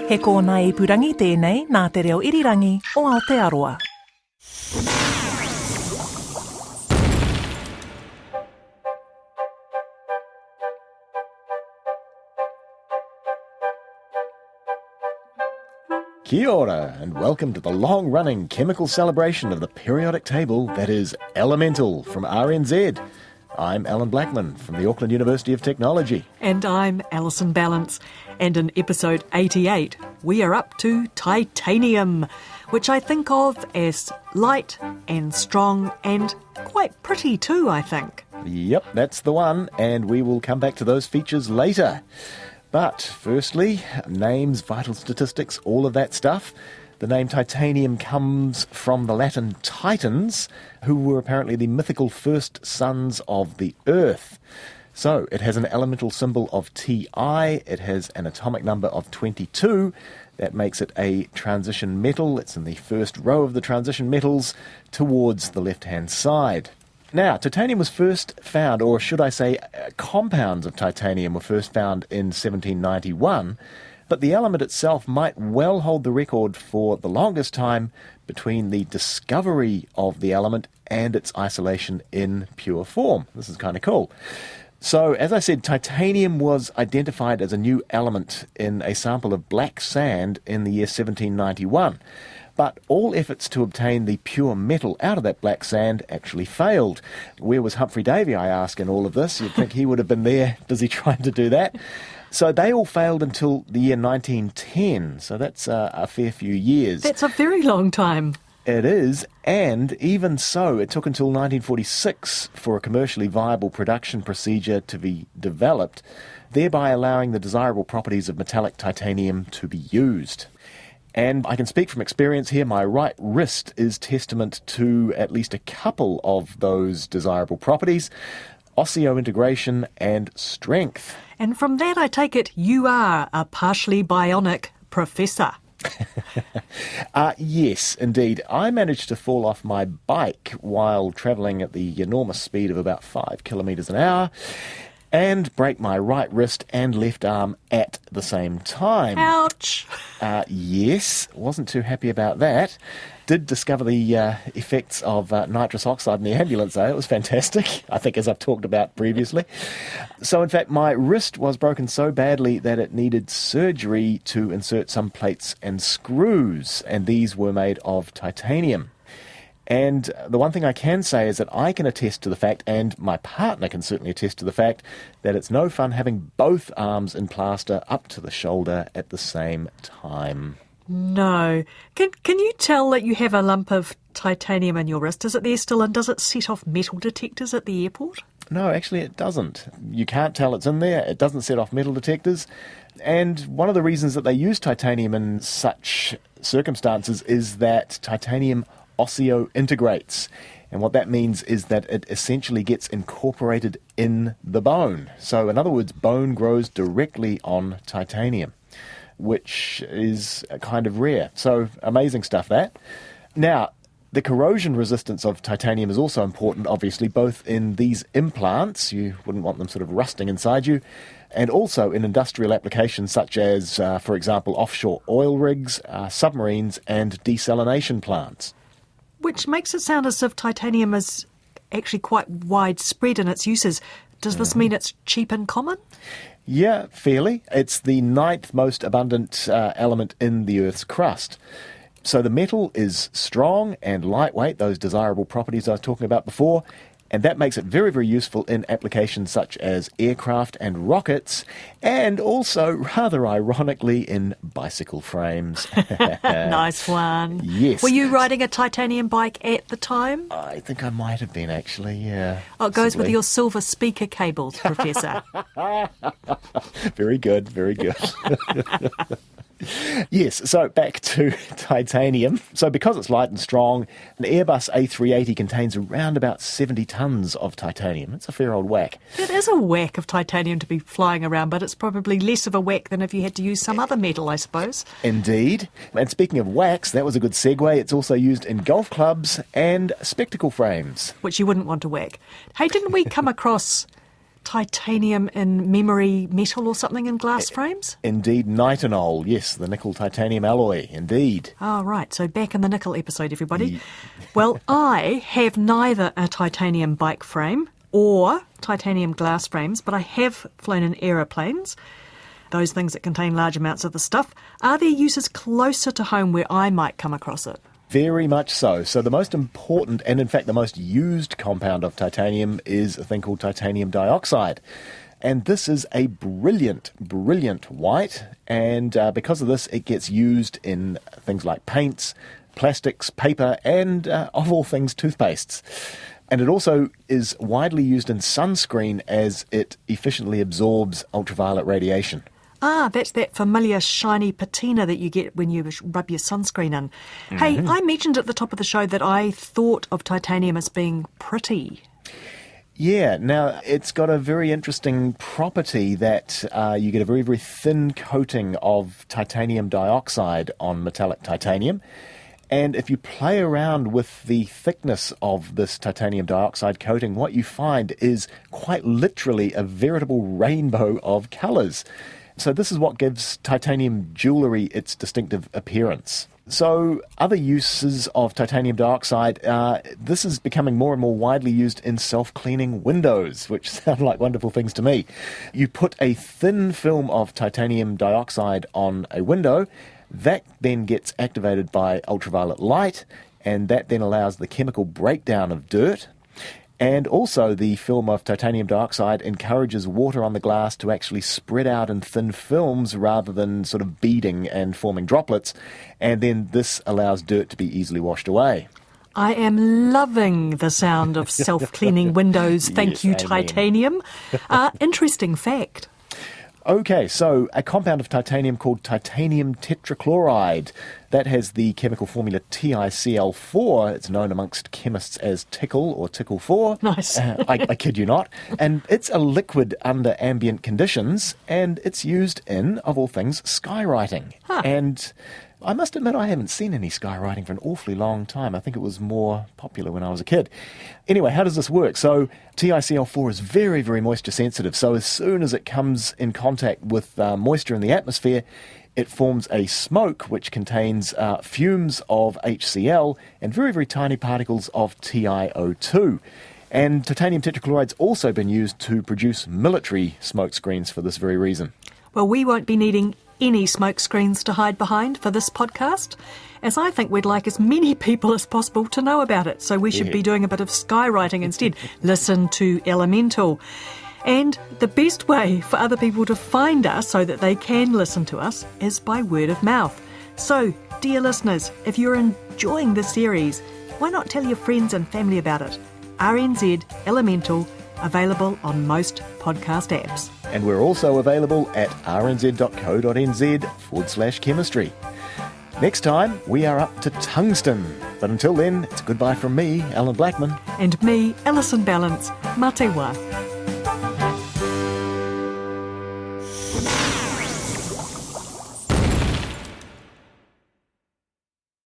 He kōna ipurangi tēnei nā te reo irirangi o Aotearoa. Kia ora, and welcome to the long-running chemical celebration of the periodic table that is Elemental from RNZ. I'm Allan Blackman from the Auckland University of Technology. And I'm Alison Ballance. And in episode 88, we are up to titanium, which I think of as light and strong and quite pretty too, I think. Yep, that's the one, and we will come back to those features later. But firstly, names, vital statistics, all of that stuff. The name titanium comes from the Latin Titans, who were apparently the mythical first sons of the Earth. So it has an elemental symbol of Ti, it has an atomic number of 22, that makes it a transition metal. It's in the first row of the transition metals towards the left-hand side. Now, titanium was first found, or should I say compounds of titanium were first found in 1791, but the element itself might well hold the record for the longest time between the discovery of the element and its isolation in pure form. This is kind of cool. So, as I said, titanium was identified as a new element in a sample of black sand in the year 1791. But all efforts to obtain the pure metal out of that black sand actually failed. Where was Humphrey Davy, I ask, in all of this? You'd think he would have been there busy trying to do that. So they all failed until the year 1910, so that's a fair few years. That's a very long time. It is, and even so, it took until 1946 for a commercially viable production procedure to be developed, thereby allowing the desirable properties of metallic titanium to be used. And I can speak from experience here, my right wrist is testament to at least a couple of those desirable properties: osseointegration and strength. And from that I take it you are a partially bionic professor. Yes, indeed. I managed to fall off my bike while travelling at the enormous speed of about 5 kilometres an hour and break my right wrist and left arm at the same time. Ouch! Yes, wasn't too happy about that. Did discover the effects of nitrous oxide in the ambulance, though. It was fantastic, I think, as I've talked about previously. So, in fact, my wrist was broken so badly that it needed surgery to insert some plates and screws, and these were made of titanium. And the one thing I can say is that I can attest to the fact, and my partner can certainly attest to the fact, that it's no fun having both arms in plaster up to the shoulder at the same time. No. Can you tell that you have a lump of titanium in your wrist? Is it there still, and does it set off metal detectors at the airport? No, actually it doesn't. You can't tell it's in there. It doesn't set off metal detectors. And one of the reasons that they use titanium in such circumstances is that titanium osseointegrates. And what that means is that it essentially gets incorporated in the bone. So in other words, bone grows directly on titanium, which is kind of rare. So amazing stuff, that. Now, the corrosion resistance of titanium is also important, obviously, both in these implants, you wouldn't want them sort of rusting inside you, and also in industrial applications such as, for example, offshore oil rigs, submarines, and desalination plants. Which makes it sound as if titanium is actually quite widespread in its uses. Does this mean it's cheap and common? Yeah, fairly. It's the 9th most abundant element in the Earth's crust. So the metal is strong and lightweight, those desirable properties I was talking about before, and that makes it very, very useful in applications such as aircraft and rockets, and also, rather ironically, in bicycle frames. Nice one. Yes. Were you riding a titanium bike at the time? I think I might have been, actually, yeah. Oh, it goes with your silver speaker cables, Professor. Very good, very good. Yes, so back to titanium. So because it's light and strong, an Airbus A380 contains around about 70 tonnes of titanium. It's a fair old whack. It is a whack of titanium to be flying around, but it's probably less of a whack than if you had to use some other metal, I suppose. Indeed. And speaking of wax, that was a good segue. It's also used in golf clubs and spectacle frames. Which you wouldn't want to whack. Hey, didn't we come across titanium in memory metal or something in glass frames? Indeed, nitinol, yes, the nickel-titanium alloy, indeed. Oh, right. So back in the nickel episode, everybody. Well, I have neither a titanium bike frame or titanium glass frames, but I have flown in aeroplanes, those things that contain large amounts of the stuff. Are there uses closer to home where I might come across it? Very much so. So the most important, and in fact the most used compound of titanium is a thing called titanium dioxide. And this is a brilliant, brilliant white, and because of this it gets used in things like paints, plastics, paper, and of all things, toothpastes. And it also is widely used in sunscreen as it efficiently absorbs ultraviolet radiation. Ah, that's that familiar shiny patina that you get when you rub your sunscreen in. Hey, I mentioned at the top of the show that I thought of titanium as being pretty. Yeah, now it's got a very interesting property that you get a very, very thin coating of titanium dioxide on metallic titanium. And if you play around with the thickness of this titanium dioxide coating, what you find is quite literally a veritable rainbow of colours. So this is what gives titanium jewellery its distinctive appearance. So other uses of titanium dioxide, this is becoming more and more widely used in self-cleaning windows, which sound like wonderful things to me. You put a thin film of titanium dioxide on a window, that then gets activated by ultraviolet light, and that then allows the chemical breakdown of dirt. And also the film of titanium dioxide encourages water on the glass to actually spread out in thin films rather than sort of beading and forming droplets. And then this allows dirt to be easily washed away. I am loving the sound of self-cleaning windows. Thank you, amen. Titanium. Interesting fact. Okay, so a compound of titanium called titanium tetrachloride, that has the chemical formula TiCl4. It's known amongst chemists as tickle or tickle-4. Nice. I kid you not. And it's a liquid under ambient conditions, and it's used in, of all things, skywriting. Huh. And I must admit I haven't seen any skywriting for an awfully long time. I think it was more popular when I was a kid. Anyway, how does this work? So TiCl4 is very, very moisture sensitive. So as soon as it comes in contact with moisture in the atmosphere, it forms a smoke which contains fumes of HCl and very, very tiny particles of TiO2. And titanium tetrachloride's also been used to produce military smoke screens for this very reason. Well, we won't be needing any smoke screens to hide behind for this podcast, as I think we'd like as many people as possible to know about it. So we should be doing a bit of skywriting instead. Listen to Elemental. And the best way for other people to find us so that they can listen to us is by word of mouth. So, dear listeners, if you're enjoying this series, why not tell your friends and family about it? RNZ Elemental, available on most podcast apps. And we're also available at rnz.co.nz/chemistry. Next time, we are up to tungsten. But until then, it's goodbye from me, Allan Blackman. And me, Alison Balance. Mā te wā.